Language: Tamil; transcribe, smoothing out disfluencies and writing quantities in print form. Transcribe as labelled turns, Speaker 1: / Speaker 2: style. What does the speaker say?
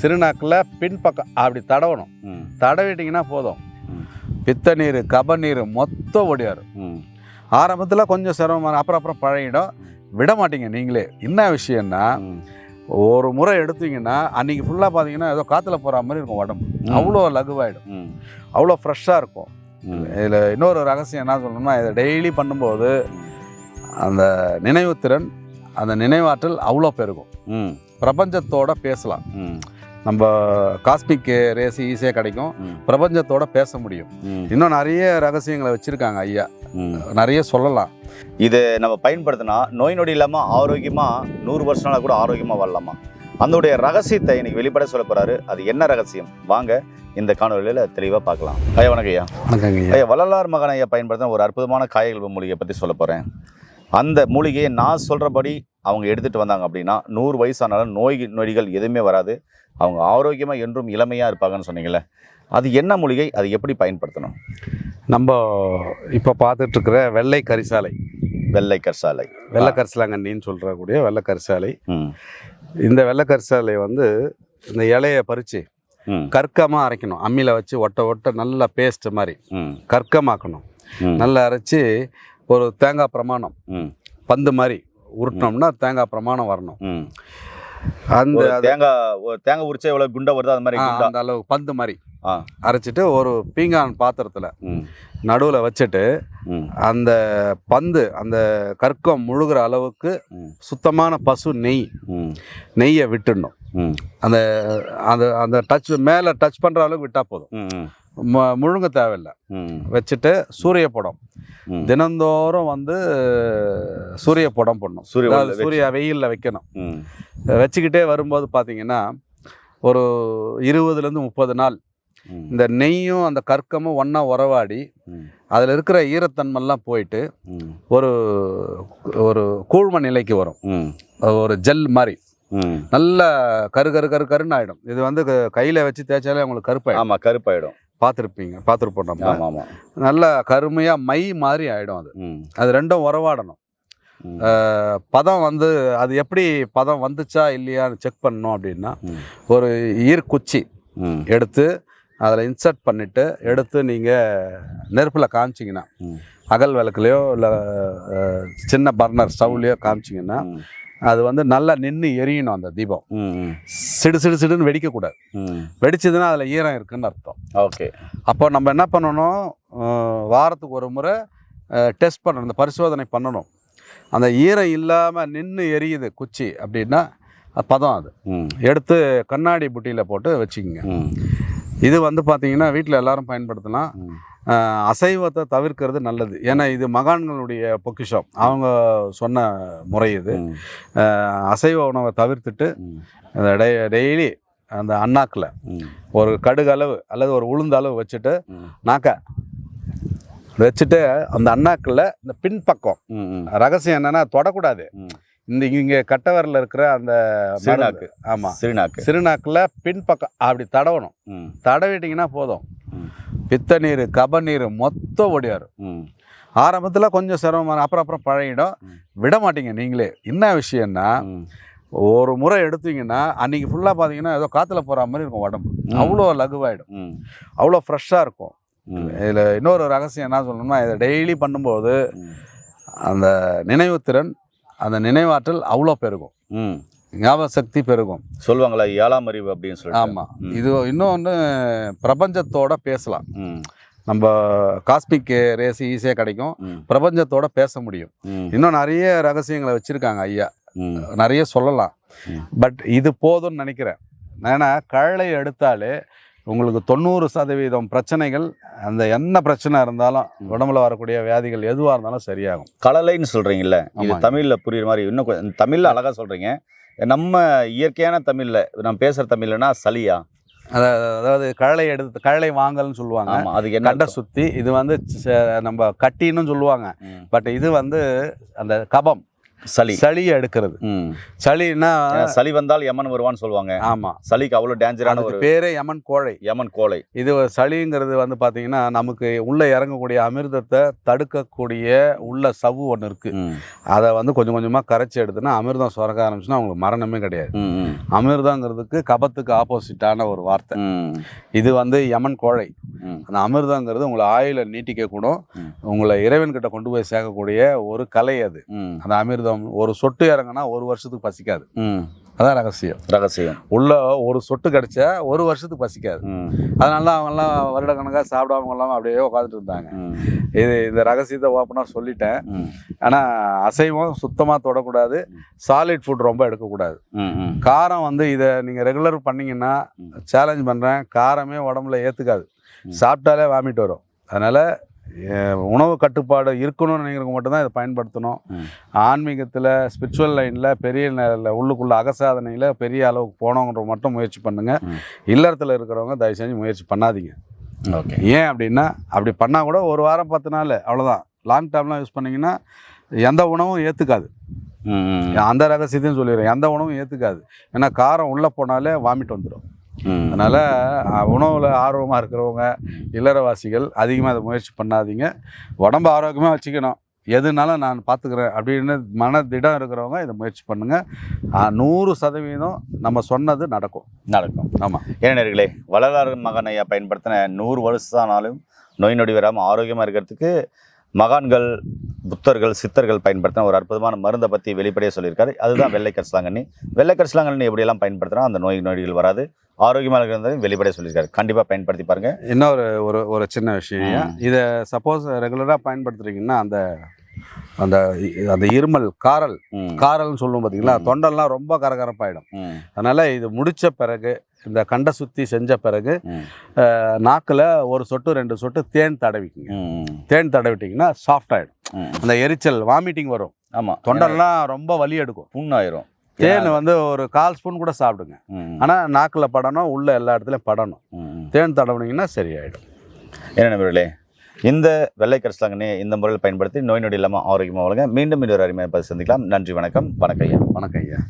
Speaker 1: சிறுநாக்கில் பின்பக்கம் அப்படி தடவணும். தடவிட்டிங்கன்னா போதும், பித்த நீர் கப நீர் மொத்தம் ஓடியாரு. ஆரம்பத்தில் கொஞ்சம் சிரமமான, அப்புறம் பழகிடும். விட மாட்டீங்க நீங்களே. என்ன விஷயம்னா, ஒரு முறை எடுத்தீங்கன்னா அன்றைக்கி ஃபுல்லாக பார்த்தீங்கன்னா ஏதோ காற்றுல போகிற மாதிரி இருக்கும் உடம்பு. அவ்வளோ லகுவாயிடும், அவ்வளோ ஃப்ரெஷ்ஷாக இருக்கும். இதில் இன்னொரு ரகசியம் என்ன சொல்லணும்னா, இதை டெய்லி பண்ணும்போது அந்த நினைவுத்திறன், அந்த நினைவாற்றல் அவ்வளோ பெருகும். பிரபஞ்சத்தோட பேசலாம். நம்ம காஸ்மிக் ரேஸ் ஈஸியாக கிடைக்கும், பிரபஞ்சத்தோட பேச முடியும். இன்னும் நிறைய ரகசியங்களை வச்சுருக்காங்க ஐயா, நிறைய சொல்லலாம்.
Speaker 2: இது நம்ம பயன்படுத்தினா நோய் நொடி இல்லாமல் ஆரோக்கியமாக 100 வருஷனால கூட ஆரோக்கியமாக வாழலாமா? அதனுடைய ரகசியத்தை இன்னைக்கு வெளிப்பட சொல்ல போகிறாரு. அது என்ன ரகசியம்? வாங்க இந்த காணொலியில் தெளிவாக பார்க்கலாம். ஐயா வணக்கம் ஐயா.
Speaker 1: வணக்கங்க
Speaker 2: ஐயா. வள்ளலார் மகன் ஐயா பயன்படுத்தின ஒரு அற்புதமான காய்கறி மூலிகையை பற்றி சொல்ல போகிறேன். அந்த மூலிகையை நான் சொல்கிறபடி அவங்க எடுத்துகிட்டு வந்தாங்க அப்படின்னா 100 வயசானாலும் நோய் நொடிகள் எதுவுமே வராது, அவங்க ஆரோக்கியமாக என்றும் இளமையாக இருப்பாங்கன்னு சொன்னீங்களே, அது என்ன மூலிகை, அது எப்படி பயன்படுத்தணும்?
Speaker 1: நம்ம இப்போ பார்த்துட்ருக்கிற வெள்ளை கரிசாலை,
Speaker 2: வெள்ளை
Speaker 1: கரிசலாங்கண்ணின்னு சொல்கிறக்கூடிய வெள்ளை கரிசாலை. இந்த வெள்ளை கரிசாலை வந்து இந்த இலையை பறித்து கற்கமாக அரைக்கணும். அம்மியில் வச்சு ஒட்ட நல்லா பேஸ்ட் மாதிரி கற்கமாக்கணும். நல்லா அரைச்சி ஒரு தேங்காய் பிரமாணம் பந்து மாதிரி உருட்டினோம்னா தேங்காய் பிரமாணம் வரணும். அந்த
Speaker 2: தேங்காய் உரிச்சா எவ்வளோ குண்டா வருதோ அது மாதிரி
Speaker 1: அந்த அளவு பந்து மாதிரி அரைச்சிட்டு ஒரு பீங்கான் பாத்திரத்தில் நடுவில் வச்சுட்டு அந்த பந்து அந்த கற்கம் முழுகிற அளவுக்கு சுத்தமான பசு நெய்யை விட்டுடணும். அந்த அந்த அந்த டச் மேலே டச் பண்ணுற அளவுக்கு விட்டால் போதும், முழுங்க தேவையில்லை. வச்சுட்டு சூரிய படம் தினந்தோறும் வந்து சூரிய படம் போடணும். சூரிய வெயிலில் வைக்கணும். வச்சுக்கிட்டே வரும்போது பார்த்தீங்கன்னா ஒரு 20லேருந்து 30 நாள் இந்த நெய்யும் அந்த கற்கமும் ஒன்றா உறவாடி அதில் இருக்கிற ஈரத்தன்மெல்லாம் போயிட்டு ஒரு ஒரு கூழ்ம நிலைக்கு வரும். ஒரு ஜெல் மாதிரி நல்ல கருன்னு ஆகிடும். இது வந்து கையில் வச்சு தேய்ச்சாலே உங்களுக்கு கருப்பாயிடும்.
Speaker 2: ஆமாம், கருப்பாயிடும்.
Speaker 1: பார்த்துருப்போம் நம்ம. நல்ல கருமையாக மை மாதிரி ஆகிடும். அது ரெண்டும் உறவாடணும். பதம் வந்து அது எப்படி பதம் வந்துச்சா இல்லையான்னு செக் பண்ணணும் அப்படின்னா, ஒரு ஈர்க்குச்சி எடுத்து அதில் இன்சர்ட் பண்ணிவிட்டு எடுத்து நீங்கள் நெருப்பில் காமிச்சிங்கன்னா, அகல் விளக்குலையோ இல்லை சின்ன பர்னர் ஸ்டவ்லையோ காமிச்சிங்கன்னா அது வந்து நல்லா நின்று எரியணும். அந்த தீபம் சிடுன்னு வெடிக்கக்கூடாது. வெடிச்சதுன்னா அதில் ஈரம் இருக்குதுன்னு அர்த்தம்.
Speaker 2: ஓகே. அப்போ
Speaker 1: நம்ம என்ன பண்ணணும், வாரத்துக்கு ஒரு முறை டெஸ்ட் பண்ணணும், இந்த பரிசோதனை பண்ணணும். அந்த ஈரம் இல்லாமல் நின்று எரியுது குச்சி அப்படின்னா பதம். அது எடுத்து கண்ணாடி புட்டியில் போட்டு வச்சுக்கோங்க. இது வந்து பார்த்தீங்கன்னா வீட்டில் எல்லாரும் பயன்படுத்தலாம். அசைவத்தை தவிர்க்கிறது நல்லது. ஏன்னா இது மகான்களுடைய பொக்கிஷம், அவங்க சொன்ன முறை இது. அசைவ உணவை தவிர்த்துட்டு டெய்லி அந்த அண்ணாக்கில் ஒரு கடுகளவு அல்லது ஒரு உளுந்த அளவு வச்சுட்டு நாக்க வச்சுட்டு அந்த அண்ணாக்கில் இந்த பின்பக்கம், ரகசியம் என்னன்னா தொடக்கூடாது. இந்த இங்கே கட்டவரில் இருக்கிற அந்த
Speaker 2: சிறுநாக்கு,
Speaker 1: ஆமாம்
Speaker 2: சிறுநாக்கில்
Speaker 1: பின்பக்கம் அப்படி தடவணும். தடவிட்டிங்கன்னா போதும், பித்த நீர் கப நீர் மொத்தம் ஓடியாரு. ஆரம்பத்தில் கொஞ்சம் சிரமமான, அப்புறம் பழகிடும். விட மாட்டீங்க நீங்களே. என்ன விஷயம்னா, ஒரு முறை எடுத்தீங்கன்னா அன்றைக்கி ஃபுல்லாக பார்த்தீங்கன்னா ஏதோ காற்றுல போகிற மாதிரி இருக்கும் உடம்பு. அவ்வளோ லகுவாயிடும், அவ்வளோ ஃப்ரெஷ்ஷாக இருக்கும். இதில் இன்னொரு ரகசியம் என்ன சொல்லணும்னா, இதை டெய்லி பண்ணும்போது அந்த நினைவுத்திறன், அந்த நினைவாற்றல் அவ்வளோ பெருகும், ஞாபக சக்தி பெருகும்.
Speaker 2: சொல்லுவாங்களா 7ஆம் அறிவு அப்படின்னு சொல்லி.
Speaker 1: ஆமாம். இது இன்னொன்று, பிரபஞ்சத்தோட பேசலாம். நம்ம காஸ்மிக் ரேஸ் ஈஸியாக கிடைக்கும், பிரபஞ்சத்தோட பேச முடியும். இன்னும் நிறைய ரகசியங்களை வச்சுருக்காங்க ஐயா, நிறைய சொல்லலாம். பட் இது போதும்னு நினைக்கிறேன். ஏன்னா கழலை எடுத்தாலே உங்களுக்கு 90% பிரச்சனைகள், அந்த என்ன பிரச்சனை இருந்தாலும் உடம்புல வரக்கூடிய வியாதிகள் எதுவாக இருந்தாலும் சரியாகும்.
Speaker 2: கழலைன்னு சொல்கிறீங்கல்ல, இது தமிழில் புரியுற மாதிரி இன்னும் தமிழில் அழகாக சொல்கிறீங்க. நம்ம இயற்கையான தமிழில் நம்ம பேசுகிற தமிழ்னா சளியா?
Speaker 1: அதாவது கழலை வாங்கல்னு சொல்லுவாங்க.
Speaker 2: அது என்ன?
Speaker 1: கண்டை சுற்றி. இது வந்து நம்ம கட்டின்னு சொல்லுவாங்க. பட் இது வந்து அந்த கபம், சளியை எடுக்கிறது. சளின்னா
Speaker 2: சளி வந்தால் யமன் வருவான்னு சொல்லுவாங்க.
Speaker 1: ஆமாம்,
Speaker 2: சளிக்கு அவ்வளோ டேஞ்சரான ஒரு
Speaker 1: பேரே யமன் கோழை.
Speaker 2: யமன் கோழை.
Speaker 1: இது சளிங்கிறது வந்து பார்த்தீங்கன்னா நமக்கு உள்ளே இறங்கக்கூடிய அமிர்தத்தை தடுக்கக்கூடிய உள்ள சவ்வு ஒன்று இருக்குது. அதை வந்து கொஞ்சம் கொஞ்சமாக கரைச்சி எடுத்துன்னா அமிர்தம் சுரக்க ஆரம்பிச்சுன்னா அவங்களுக்கு மரணமே கிடையாது. அமிர்தங்கிறதுக்கு கபத்துக்கு ஆப்போசிட்டான ஒரு வார்த்தை. இது வந்து யமன் கோழை. அந்த அமிர்தங்கிறது உங்களை ஆயுளை நீட்டிக்க கூட உங்களை இறைவன்கிட்ட கொண்டு போய் சேர்க்கக்கூடிய ஒரு கலை அது. அந்த அமிர்தம் ஒரு சொட்டு இறங்கினா ஒரு வருஷத்துக்கு பசிக்காது. அதான் ரகசியம். உள்ள ஒரு சொட்டு கிடைச்சா ஒரு வருஷத்துக்கு பசிக்காது. அதனால தான் அவங்கெல்லாம் வருடக்கணக்காக சாப்பிடாம இல்லாமல் அப்படியே உட்காந்துட்டு இருந்தாங்க. இந்த ரகசியத்தை ஓப்பனாக சொல்லிட்டேன். ஆனால் அசைவம் சுத்தமாக தொடக்கூடாது, சாலிட் ஃபுட் ரொம்ப எடுக்கக்கூடாது. காரம் வந்து இதை நீங்கள் ரெகுலர் பண்ணிங்கன்னா சேலஞ்ச் பண்ணுறேன், காரமே உடம்புல ஏற்றுக்காது, சாப்பிட்டாலே வாமிட் வரும். அதனால் உணவு கட்டுப்பாடு இருக்கணும்னு நினைக்கிறவங்க மட்டும்தான் இதை பயன்படுத்தணும். ஆன்மீகத்தில் ஸ்பிரிச்சுவல் லைனில் பெரிய உள்ளுக்குள்ள அகசாதனையில் பெரிய அளவுக்கு போனவங்க மட்டும் முயற்சி பண்ணுங்கள். இல்லறத்தில் இருக்கிறவங்க தயவு செஞ்சு முயற்சி பண்ணாதீங்க.
Speaker 2: ஓகே.
Speaker 1: ஏன் அப்படின்னா அப்படி பண்ணால் கூட ஒரு வாரம் 10 நாள் அவ்வளோதான். லாங் டேர்ம்லாம் யூஸ் பண்ணிங்கன்னா எந்த உணவும் ஏற்றுக்காது. அந்த ரகசியத்தையும் சொல்லிடுறேன், எந்த உணவும் ஏற்றுக்காது. ஏன்னா காரம் உள்ளே போனாலே வாமிட் வந்துடும். அதனால் உணவில் ஆர்வமாக இருக்கிறவங்க இல்லறவாசிகள் அதிகமாக அதை முயற்சி பண்ணாதீங்க. உடம்பு ஆரோக்கியமாக வச்சுக்கணும், எதுனாலும் நான் பார்த்துக்கிறேன் அப்படின்னு மனதிடம் இருக்கிறவங்க இதை முயற்சி பண்ணுங்கள். 100% நம்ம சொன்னது நடக்கும். ஆமாம்.
Speaker 2: ஏனர்களே, வள்ளலார் மகன் ஐயா பயன்படுத்தின 100 வருஷம் ஆனாலும் நோய் நொடி வராமல் ஆரோக்கியமாக இருக்கிறதுக்கு மகான்கள், புத்தர்கள், சித்தர்கள் பயன்படுத்தின ஒரு அற்புதமான மருந்தை பற்றி வெளிப்படையாக சொல்லியிருக்காரு. அதுதான் வெள்ளை கரிசலாங்கண்ணி. வெள்ளை கரிசலாங்கண்ணி எப்படியெல்லாம் பயன்படுத்தினா அந்த நோய் நொடிகள் வராது, ஆரோக்கியமாக இருக்கிறதையும் வெளிப்படையாக சொல்லியிருக்காரு. கண்டிப்பாக பயன்படுத்தி பாருங்கள்.
Speaker 1: இன்னொரு ஒரு சின்ன விஷயம், இதை சப்போஸ் ரெகுலராக பயன்படுத்துறீங்கன்னா அந்த அந்த அந்த இருமல் காரல்னு சொல்லுவோம் பார்த்தீங்களா, தொண்டெல்லாம் ரொம்ப கரகரப்பாயிடும். அதனால் இது முடித்த பிறகு இந்த கண்டை சுற்றி செஞ்ச பிறகு நாக்கில் ஒரு சொட்டு 2 சொட்டு தேன் தடவிக்குங்க. தேன் தடவிட்டிங்கன்னா சாஃப்ட் ஆகிடும். அந்த எரிச்சல் வாமிட்டிங் வரும்.
Speaker 2: ஆமாம்,
Speaker 1: தொண்டெல்லாம் ரொம்ப வலி எடுக்கும்,
Speaker 2: புண்ணாயிரும்.
Speaker 1: தேன் வந்து ஒரு 1/4 ஸ்பூன் கூட சாப்பிடுங்க. ஆனால் நாக்கில் படணும், உள்ள எல்லா இடத்துலையும் படணும். தேன் தடவுனீங்கன்னா சரியாயிடும்.
Speaker 2: என்ன நண்பர்களே, இந்த வெள்ளை கரிசலாங்கண்ணி இந்த முறையில் பயன்படுத்தி நோய் நொடி இல்லாமல் ஆரோக்கியமாக வளங்க. மீண்டும் இன்னொரு அருமையாக சந்திக்கலாம். நன்றி, வணக்கம்.
Speaker 1: வணக்கம் ஐயா.